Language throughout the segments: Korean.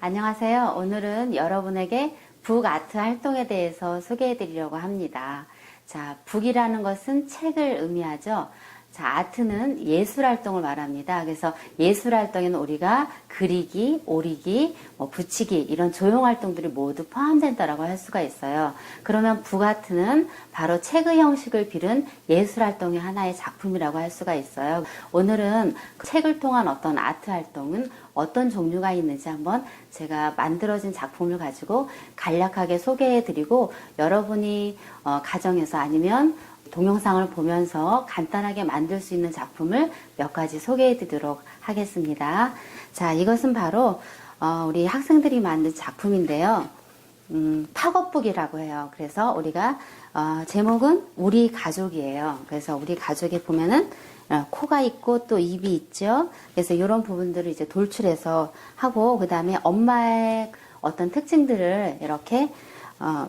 안녕하세요. 오늘은 여러분에게 북아트 활동에 대해서 소개해 드리려고 합니다. 자, 북이라는 것은 책을 의미하죠. 자, 아트는 예술 활동을 말합니다. 그래서 예술 활동에는 우리가 그리기, 오리기, 붙이기 이런 조형 활동들이 모두 포함된다라고 할 수가 있어요. 그러면 북아트는 바로 책의 형식을 빌은 예술 활동의 하나의 작품이라고 할 수가 있어요. 오늘은 책을 통한 어떤 아트 활동은 어떤 종류가 있는지 한번 제가 만들어진 작품을 가지고 간략하게 소개해드리고 여러분이 가정에서 아니면 동영상을 보면서 간단하게 만들 수 있는 작품을 몇 가지 소개해 드리도록 하겠습니다. 자, 이것은 바로 우리 학생들이 만든 작품인데요. 팝업북이라고 해요. 그래서 우리가 제목은 우리 가족이에요. 그래서 우리 가족에 보면은 코가 있고 또 입이 있죠. 그래서 이런 부분들을 이제 돌출해서 하고 그 다음에 엄마의 어떤 특징들을 이렇게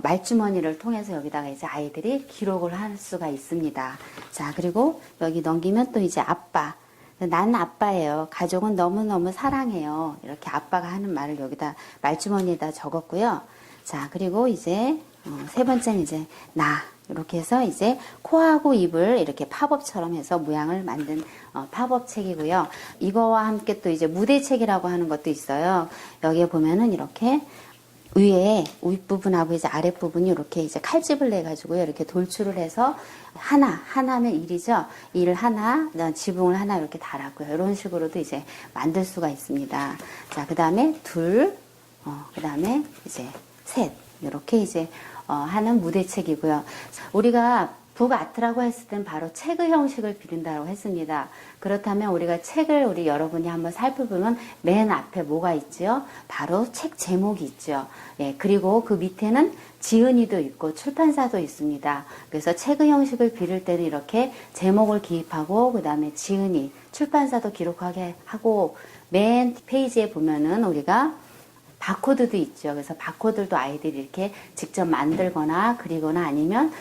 말주머니를 통해서 여기다가 이제 아이들이 기록을 할 수가 있습니다. 자, 그리고 여기 넘기면 또 이제 아빠. 난 아빠예요. 가족은 너무너무 사랑해요. 이렇게 아빠가 하는 말을 여기다 말주머니에다 적었고요. 자, 그리고 이제 세 번째는 이제 나. 이렇게 해서 이제 코하고 입을 이렇게 팝업처럼 해서 모양을 만든 팝업 책이고요. 이거와 함께 또 이제 무대책이라고 하는 것도 있어요. 여기에 보면은 이렇게 위에 윗부분하고 이제 아랫부분이 이렇게 이제 칼집을 내가지고요. 이렇게 돌출을 해서 하나면 일이죠. 일 하나, 지붕을 하나 이렇게 달았고요. 이런 식으로도 이제 만들 수가 있습니다. 자, 그 다음에 둘, 그 다음에 이제 셋. 이렇게 이제 하는 무대책이고요. 우리가 북아트라고 했을 땐 바로 책의 형식을 비른다고 했습니다. 그렇다면 우리가 책을 우리 여러분이 한번 살펴보면 맨 앞에 뭐가 있죠? 바로 책 제목이 있죠. 예, 그리고 그 밑에는 지은이도 있고 출판사도 있습니다. 그래서 책의 형식을 비를 때는 이렇게 제목을 기입하고 그 다음에 지은이, 출판사도 기록하게 하고 맨 페이지에 보면은 우리가 바코드도 있죠. 그래서 바코드도 아이들이 이렇게 직접 만들거나 그리거나 아니면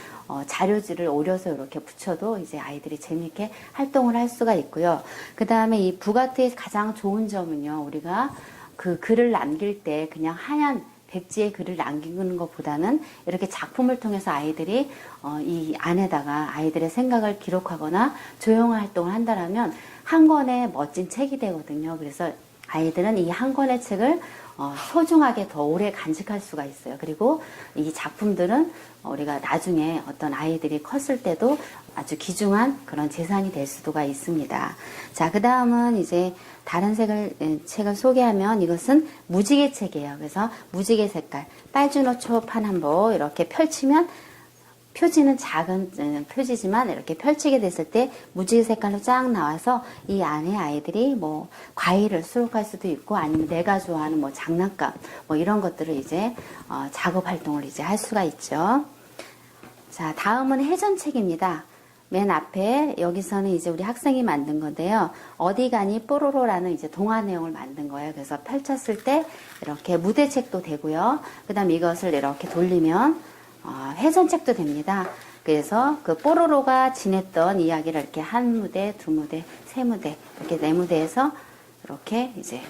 자료지를 오려서 이렇게 붙여도 이제 아이들이 재미있게 활동을 할 수가 있고요. 그 다음에 이 북아트의 가장 좋은 점은요. 우리가 그 글을 남길 때 그냥 하얀 백지에 글을 남기는 것보다는 이렇게 작품을 통해서 아이들이 이 안에다가 아이들의 생각을 기록하거나 조형 활동을 한다면 한 권의 멋진 책이 되거든요. 그래서 아이들은 이 한 권의 책을 소중하게 더 오래 간직할 수가 있어요. 그리고 이 작품들은 우리가 나중에 어떤 아이들이 컸을 때도 아주 귀중한 그런 재산이 될 수도가 있습니다. 자, 그 다음은 이제 다른 책을 소개하면 이것은 무지개 책이에요. 그래서 무지개 색깔, 빨주노초 파남보 이렇게 펼치면 표지는 작은 표지지만 이렇게 펼치게 됐을 때 무지개 색깔로 쫙 나와서 이 안에 아이들이 뭐 과일을 수록할 수도 있고 아니면 내가 좋아하는 뭐 장난감 뭐 이런 것들을 이제 작업 활동을 이제 할 수가 있죠. 자, 다음은 해전책입니다. 맨 앞에 여기서는 이제 우리 학생이 만든 건데요. 어디 가니 뽀로로라는 이제 동화 내용을 만든 거예요. 그래서 펼쳤을 때 이렇게 무대책도 되고요. 그 다음 이것을 이렇게 돌리면 회전책도 됩니다. 그래서 그 뽀로로가 지냈던 이야기를 이렇게 한 무대, 두 무대, 세 무대, 이렇게 네 무대에서 이렇게 이제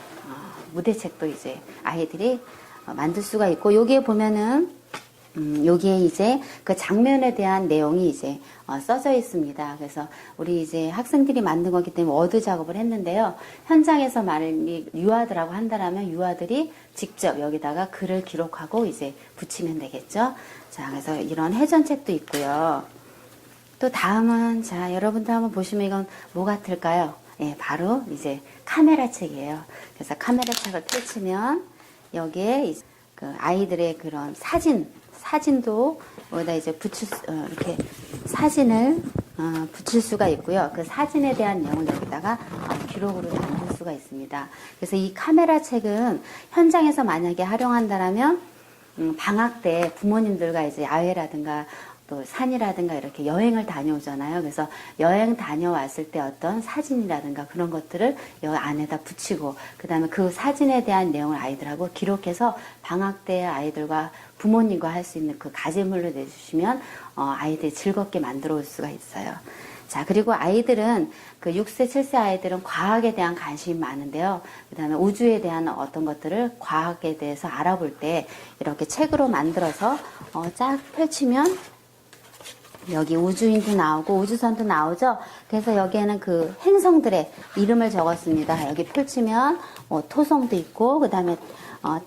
무대책도 이제 아이들이 만들 수가 있고 여기에 보면은 여기에 이제 그 장면에 대한 내용이 이제 써져 있습니다. 그래서 우리 이제 학생들이 만든 거기 때문에 워드 작업을 했는데요. 현장에서 만약에 유아들하고 한다라면 유아들이 직접 여기다가 글을 기록하고 이제 붙이면 되겠죠. 자, 그래서 이런 해전책도 있고요. 또 다음은 자, 여러분도 한번 보시면 이건 뭐 같을까요? 예, 바로 이제 카메라 책이에요. 그래서 카메라 책을 펼치면 여기에 그 아이들의 그런 사진도 여기다 이제 이렇게 사진을 붙일 수가 있고요. 그 사진에 대한 내용을 여기다가 기록으로 남길 수가 있습니다. 그래서 이 카메라 책은 현장에서 만약에 활용한다면 방학 때 부모님들과 이제 야외라든가 또 산이라든가 이렇게 여행을 다녀오잖아요. 그래서 여행 다녀왔을 때 어떤 사진이라든가 그런 것들을 여기 안에다 붙이고 그 다음에 그 사진에 대한 내용을 아이들하고 기록해서 방학 때 아이들과 부모님과 할 수 있는 그 과제물로 내주시면 아이들이 즐겁게 만들어 올 수가 있어요. 자, 그리고 아이들은 그 6세, 7세 아이들은 과학에 대한 관심이 많은데요. 그 다음에 우주에 대한 어떤 것들을 과학에 대해서 알아볼 때 이렇게 책으로 만들어서 쫙 펼치면 여기 우주인도 나오고 우주선도 나오죠. 그래서 여기에는 그 행성들의 이름을 적었습니다. 여기 펼치면 토성도 있고 그 다음에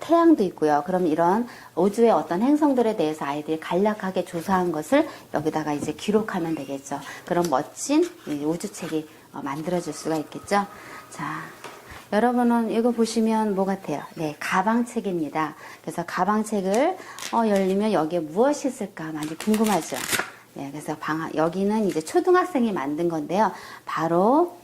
태양도 있고요. 그럼 이런 우주의 어떤 행성들에 대해서 아이들이 간략하게 조사한 것을 여기다가 이제 기록하면 되겠죠. 그럼 멋진 우주책이 만들어질 수가 있겠죠. 자, 여러분은 이거 보시면 뭐 같아요? 네, 가방책입니다. 그래서 가방책을 열리면 여기에 무엇이 있을까 많이 궁금하죠. 네, 그래서 여기는 이제 초등학생이 만든 건데요. 바로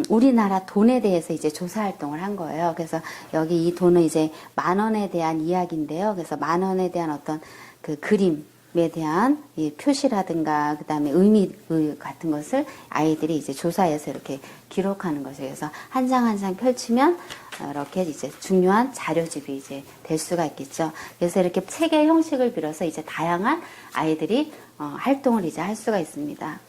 우리나라 돈에 대해서 이제 조사 활동을 한 거예요. 그래서 여기 이 돈은 이제 10,000원에 대한 이야기인데요. 그래서 10,000원에 대한 어떤 그 그림에 대한 이 표시라든가 그다음에 의미 같은 것을 아이들이 이제 조사해서 이렇게 기록하는 거죠. 그래서 한 장 한 장 펼치면 이렇게 이제 중요한 자료집이 이제 될 수가 있겠죠. 그래서 이렇게 책의 형식을 빌어서 이제 다양한 아이들이 활동을 이제 할 수가 있습니다.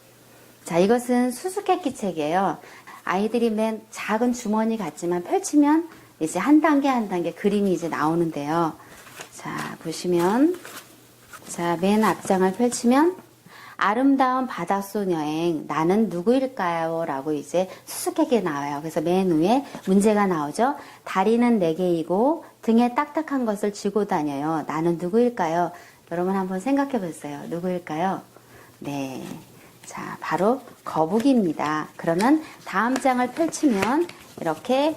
자, 이것은 수수께끼 책이에요. 아이들이 맨 작은 주머니 같지만 펼치면 이제 한 단계 한 단계 그림이 이제 나오는데요. 자, 보시면 자, 맨 앞장을 펼치면 아름다운 바닷속 여행 나는 누구일까요? 라고 이제 수수께끼 나와요. 그래서 맨 위에 문제가 나오죠. 다리는 4개이고 등에 딱딱한 것을 쥐고 다녀요. 나는 누구일까요? 여러분 한번 생각해 보세요. 누구일까요? 네. 자, 바로 거북이입니다. 그러면 다음 장을 펼치면 이렇게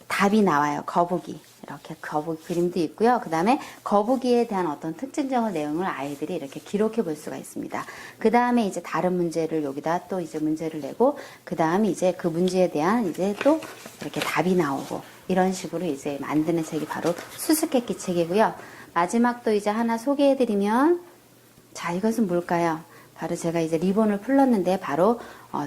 답이 나와요. 거북이. 이렇게 거북이 그림도 있고요. 그 다음에 거북이에 대한 어떤 특징적인 내용을 아이들이 이렇게 기록해 볼 수가 있습니다. 그 다음에 이제 다른 문제를 여기다 또 이제 문제를 내고, 그 다음에 이제 그 문제에 대한 이제 또 이렇게 답이 나오고, 이런 식으로 이제 만드는 책이 바로 수수께끼 책이고요. 마지막 또 이제 하나 소개해 드리면, 자, 이것은 뭘까요? 바로 제가 이제 리본을 풀렀는데, 바로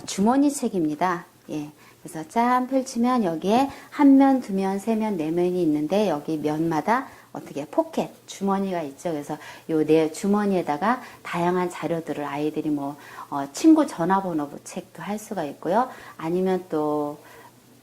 주머니 책입니다. 예. 그래서 짠 펼치면 여기에 한 면, 두 면, 세 면, 네 면이 있는데 여기 면마다 어떻게 포켓, 주머니가 있죠. 그래서 요 내 주머니에다가 다양한 자료들을 아이들이 뭐 친구 전화번호 책도 할 수가 있고요. 아니면 또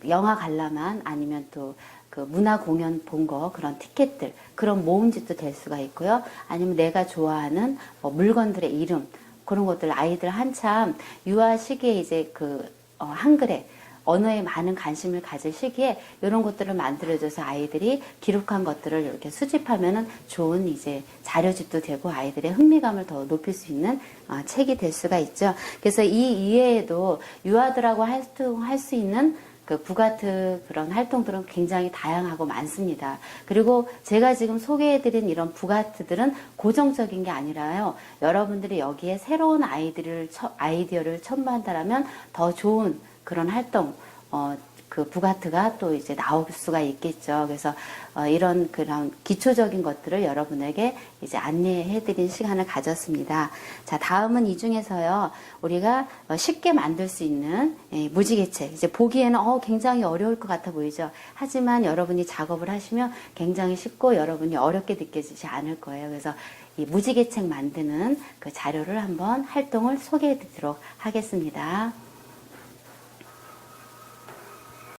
영화 관람한 아니면 또 그 문화 공연 본 거 그런 티켓들 그런 모음집도 될 수가 있고요. 아니면 내가 좋아하는 뭐 물건들의 이름 그런 것들 아이들 한참 유아 시기에 이제 그 한글에 언어에 많은 관심을 가질 시기에 이런 것들을 만들어줘서 아이들이 기록한 것들을 이렇게 수집하면은 좋은 이제 자료집도 되고 아이들의 흥미감을 더 높일 수 있는 책이 될 수가 있죠. 그래서 이 이외에도 유아들하고 활동할 수 있는 그 북아트 그런 활동들은 굉장히 다양하고 많습니다. 그리고 제가 지금 소개해드린 이런 북아트들은 고정적인 게 아니라요. 여러분들이 여기에 새로운 아이디어를 첨부한다라면 더 좋은 그런 활동, 그 북아트가 또 이제 나올 수가 있겠죠. 그래서 이런 그런 기초적인 것들을 여러분에게 이제 안내해드린 시간을 가졌습니다. 자, 다음은 이 중에서요, 우리가 쉽게 만들 수 있는 무지개책. 이제 보기에는 굉장히 어려울 것 같아 보이죠. 하지만 여러분이 작업을 하시면 굉장히 쉽고 여러분이 어렵게 느껴지지 않을 거예요. 그래서 이 무지개책 만드는 그 자료를 한번 활동을 소개해 드리도록 하겠습니다.